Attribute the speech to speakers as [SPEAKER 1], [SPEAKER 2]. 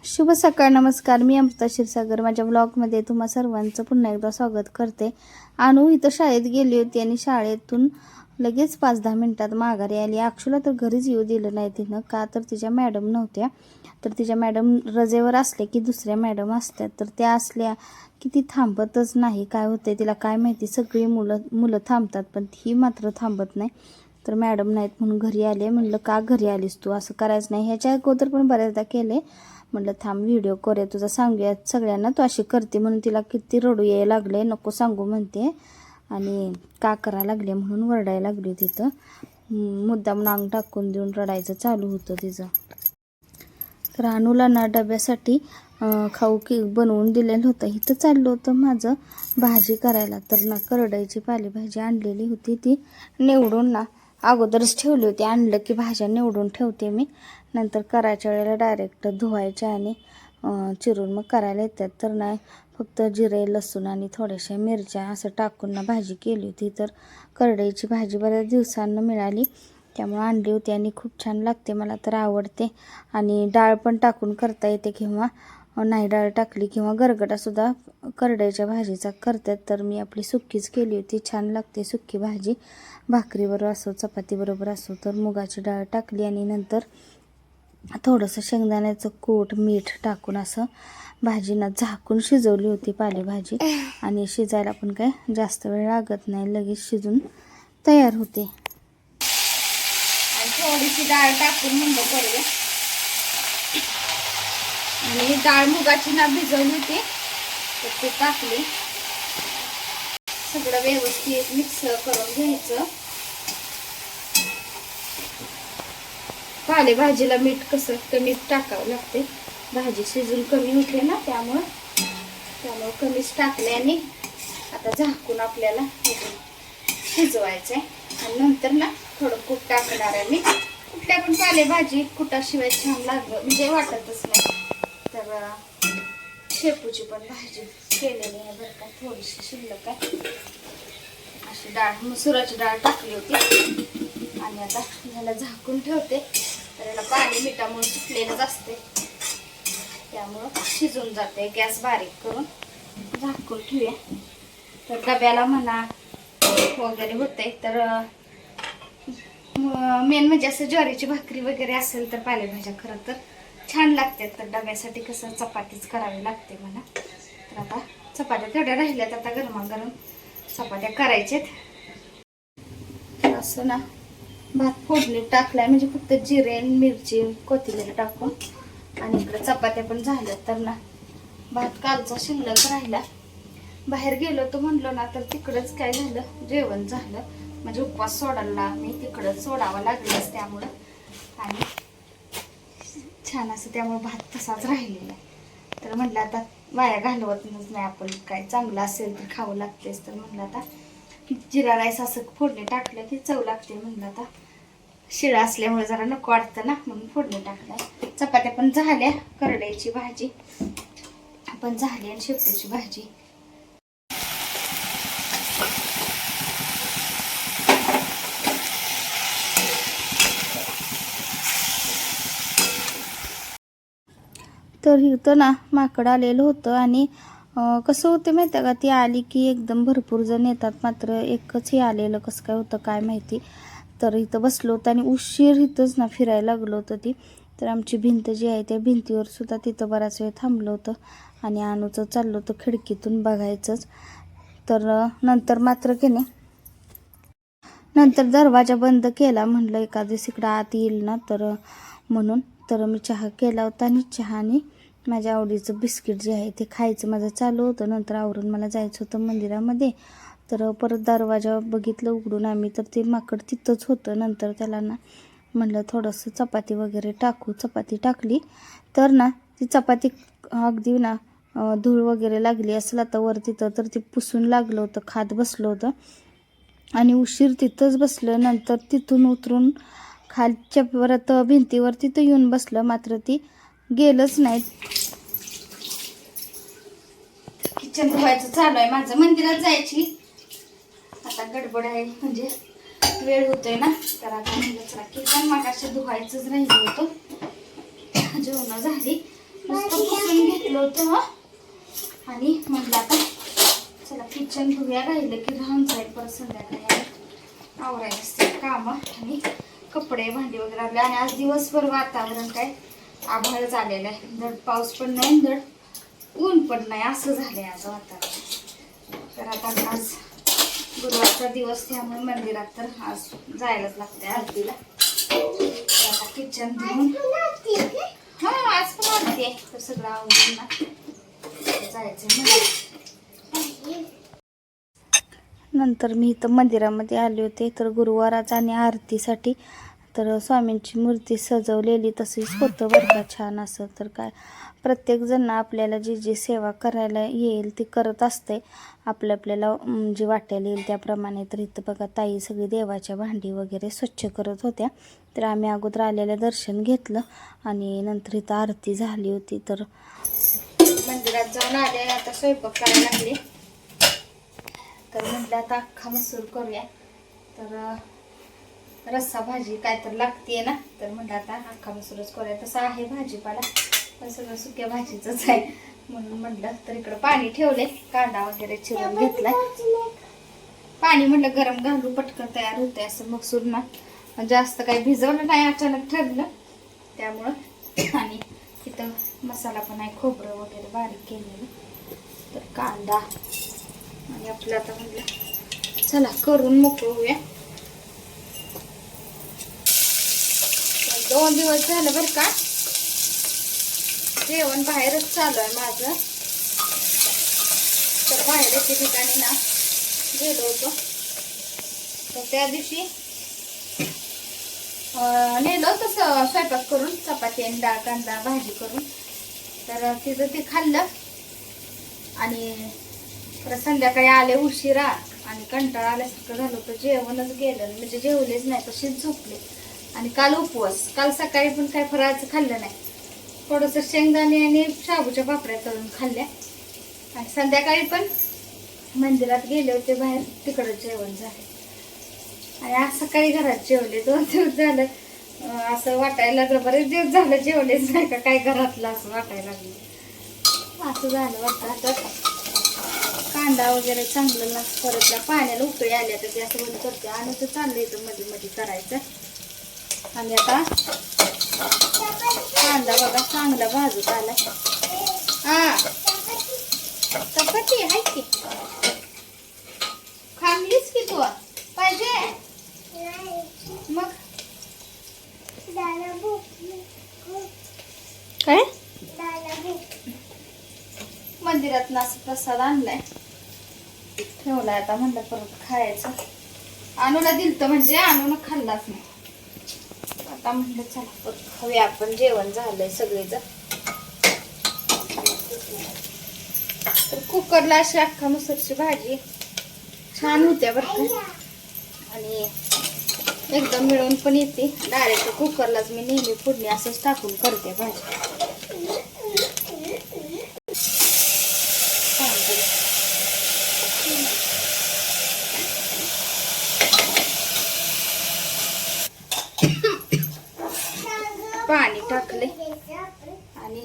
[SPEAKER 1] शुभ सकाळ, नमस्कार. मी अमृता क्षीरसागर. माझ्या ब्लॉगमध्ये तुम्हा सर्वांचं पुन्हा एकदा स्वागत करते. अनु इथं शाळेत गेली होती आणि शाळेतून लगेच 5-10 मिनिटात माघारी आली. अक्षुला तर घरीच येऊ दिलं नाही तिनं, का तर तिच्या मॅडम नव्हत्या. तर तिच्या मॅडम रजेवर असल्या की दुसऱ्या मॅडम असतात, तर त्या असल्या की ती थांबतच नाही. काय होतंय तिला काय माहिती, सगळी मुलं थांबतात पण ही मात्र थांबत नाही. तर मॅडम नाहीत म्हणून घरी आले. म्हणलं का घरी आलीस तू, असं करायचं नाही. ह्याच्या अगोदर पण बऱ्याचदा केले. म्हटलं थांब व्हिडिओ करूया तुझा, सांगूया सगळ्यांना तू अशी करते म्हणून. तिला किती रडू यायला लागले, नको सांगू म्हणते आणि का करायला लागले म्हणून वरडायला लागली. तिथं मुद्दाम नांग टाकून देऊन रडायचं चालू होतं तिचं. तर अनुला ना डब्यासाठी खाऊ बनवून दिलेलं होतं. इथं चाललं होतं माझं भाजी करायला. तर ना करडईची पालेभाजी आणलेली होती, ती निवडून ना अगोदरच ठेवली होती. आणलं की भाज्या निवडून ठेवते मी, नंतर करायच्या वेळेला डायरेक्ट धुवायच्या आणि चिरून मग करायला येतात. तर नाही फक्त जिरे, लसूण आणि थोड्याशा मिरच्या असं टाकून ना भाजी केली होती. तर करडईची भाजी बऱ्याच दिवसांना मिळाली त्यामुळे आणली होती आणि खूप छान लागते, मला तर आवडते. आणि डाळ पण टाकून करता येते किंवा नाही डाळ टाकली किंवा गरगटासुद्धा करडईच्या भाजीचा करतात. तर मी आपली सुक्कीच केली होती, छान लागते सुक्की भाजी. भाकरीबरोबर असो चपातीबरोबर असो. तर मुगाची डाळ टाकली आणि नंतर थोडंसं शेंगदाण्याचं कूट मीठ टाकून असं भाजीनं झाकून शिजवली होती पालेभाजी. आणि शिजायला पण काय जास्त वेळ लागत नाही, लगेच शिजून तयार होते. थोडीशी डाळ टाकून म्हणलं करूया. आणि डाळ मुगाची ना भिजवली होती तर ती टाकली. सगळं व्यवस्थित मिक्स करून घ्यायचं. पालेभाजीला मीठ कसं कमीच टाकावं लागते, भाजी शिजून कमी होते ना, त्यामुळे कमीच टाकले. आणि आता झाकून आपल्याला शिजवायचं आहे. आणि नंतर ना थोडं कूट टाकणार आहे मी. कुठल्या पण पालेभाजी कुटाशिवाय छान म्हणजे वाटतच नाही. तर शेपूची पण भाजी केलेली आहे बरं का, थोडीशी शिल्लक आहे. अशी डाळ मसुराची डाळ टाकली होती आणि आता ह्याला झाकून ठेवते. तर याला पाणी मिठामुळे सुटलेलंच असते, त्यामुळं शिजून जाते. गॅस बारीक करून झाकून ठेवूया. तर डब्याला म्हणा वगैरे होते. तर मेन म्हणजे असं ज्वारीची भाकरी वगैरे असेल तर पालेभाज्या खरं तर छान लागतात. तर डब्यासाठी कसं चपातीच करावी लागते मला. तर आता चपात्या तेवढ्या राहिल्यात, आता गरमागरम चपात्या करायच्यात. असं ना भात फोडणी टाकलाय, म्हणजे फक्त जिरे मिरची कोथिंबीर टाकून. आणि इकडे चपात्या पण झाल्या. तर ना भात कालचा शिल्लक राहिला, बाहेर गेलो तो म्हणलं ना, तर तिकडंच काय झालं जेवण झालं. म्हणजे उपवास सोडायला मी तिकडंच सोडावं लागलंच त्यामुळं. आणि छान असं त्यामुळे भात तसाच राहिलेला. तर म्हटलं आता वाया घालवतच नाही आपण, काय चांगलं असेल तर खावं लागतेच. तर म्हटलं आता जिरा राईस असं फोडणी टाकलं की चव लागते. म्हटलं आता शिळा असल्यामुळे जरा नको वाटतं ना, म्हणून फोडणी टाकल्या. चपात्या पण झाल्या, करडईची भाजी पण झाली आणि शेपूची भाजी. तर इथं ना माकड आलेलं होतं आणि कसं होतं माहिती आहे का, ती आली की एकदम भरपूर जण येतात, मात्र एकच हे आलेलं कसं काय होतं काय माहिती. तर इथं बसलो होतं आणि उशीर इथंच ना फिरायला लागलो होतं ती. तर आमची भिंत जी आहे त्या भिंतीवर सुद्धा तिथं बराच वेळ थांबलं होतं आणि अनुचं चाललं होतं खिडकीतून बघायचंच. तर नंतर मात्र की नाही, नंतर दरवाजा बंद केला. म्हटलं एखादीस इकडं आत येईल ना तर म्हणून. तर मी चहा केला होता आणि चहाने माझ्या आवडीचं बिस्किट जे आहे ते खायचं माझं चालू होतं. नंतर आवरून मला जायचं होतं मंदिरामध्ये. तर परत दरवाजा बघितलं उघडून आम्ही, तर ते माकड तिथंच होतं. नंतर त्याला ना म्हणलं थोडंसं चपाती वगैरे टाकू. चपाती टाकली तर ना ती चपाती अगदी ना धूळ वगैरे लागली असेल आता वर तिथं, तर ती पुसून लागलं होतं, खात बसलं होतं. आणि उशीर तिथंच बसलं. नंतर तिथून उतरून खालच्या परत भिंतीवर तिथं येऊन बसलं, मात्र ती गेलंच नाही. किचन धुवायचं चालू आहे माझं, मंदिरात जायची आता गडबड आहे, म्हणजे वेळ होतोय ना. तर आता म्हणलं चला किचन मगाशी धुवायचंच राहिलं होतं. जेवण झाली नुसतं पुसून घेतलं होतं आणि म्हटलं आता चला किचन धुया राहिलं की राहून जाईल परत संध्याकाळी आवरायला असते कामं आणि कपडे भांडी वगैरे आले. आणि आज दिवसभर वातावरण काय आभाळ झालेलं आहे, धड पाऊस पण नाही धड ऊन पण नाही असं झालंय आज वातावरण. तर आता आज गुरुवारचा दिवस त्यामुळे मंदिरात तर आज जायलाच लागते आरतीला. तर आता किचन धुवून आज पण आरती आहे तर सगळं आवडून ना जायचं. नंतर मी इथं मंदिरामध्ये आले होते तर गुरुवाराचा आणि आरतीसाठी तर स्वामींची मूर्ती सजवलेली तशीच होतं बरं का, छान असं. तर काय प्रत्येकजण आपल्याला जी जी सेवा करायला येईल ती करत असते, आपल्याला जी वाटायला येईल त्याप्रमाणे. तर इथं बघा ताई सगळी देवाच्या भांडी वगैरे स्वच्छ करत होत्या. तर आम्ही अगोदर आलेलं दर्शन घेतलं आणि नंतर इथं आरती झाली होती. तर मंदिरात जाऊन आले, आता स्वयंपाक करायला लागले. तर म्हटलं आता अख्खा मसूर करूया. तर रस्सा भाजी काय तर लागते ना, तर म्हटलं आता अख्खा मसूरच करूया. तसं आहे भाजीपाला पण सगळं सुक्या भाजीचंच आहे म्हणून म्हटलं. तर इकडं पाणी ठेवले, कांदा वगैरे चिरून घेतलाय. पाणी म्हटलं गरम घालू पटकन तयार होते असं मसूर ना, जास्त काही भिजवलं नाही, अचानक ठरलं त्यामुळं. आणि इथं मसाला पण आहे, खोबरं वगैरे बारीक केलेलं. तर कांदा आणि आपलं आता म्हटलं चला करून मोकळं होऊया. 2 दिवस झालं बरं का जेवण बाहेरच चालू आहे माझं. तर बाहेर एके ठिकाणी ना गेलो होतो, तर त्या दिवशी नेलो तसं स्वयंपाक करून, चपाती आणि डाळ कांदा भाजी करून. तर तिथं ते खाल्लं आणि परत संध्याकाळी आले उशिरा आणि कंटाळा आल्यासारखं झालं होतं, जेवणच गेलं म्हणजे जेवलेच नाही, तशीच झोपले. आणि काल उपवास, काल सकाळी पण काय फराळाचं खाल्लं नाही, थोडंसं शेंगदाणे आणि शाबूच्या पापड्या तळून खाल्ल्या. आणि संध्याकाळी पण मंदिरात गेले होते बाहेर, तिकडं जेवण झालं. आणि आज सकाळी घरात जेवले. 2 दिवस झालं असं वाटायला लागलं, बरेच दिवस झालं जेवलेच नाही का काय घरातलं असं वाटायला लागलं. असं झालं वाटतं. आता कांदा वगैरे चांगलं ना परत पाण्याला उकळी आल्या तर गॅस बंद करते. आणि तर चाललं येतं मध्ये मध्ये करायचं. आणि आता कांदा बघा चांगला भाजत आला. चपाती आहे की खाल्लीस की तू पाहिजे मग काय मंदिरात नास प्रसाद आणलाय ठेवलाय. आता म्हणलं परत खायचं. अनुला दिलतं म्हणजे अनुला खाल्लाच नाही. आता म्हणलं चला परत खाऊया आपण, जेवण झालंय सगळेच. तर कुकरला अशी अख्खा मसूरची भाजी छान होत्या बरं का, आणि एकदम मिळून पण येते. डायरेक्ट कुकरलाच मी नेहमी फोडणी असंच टाकून करते भाजी. पाणी टाकले आणि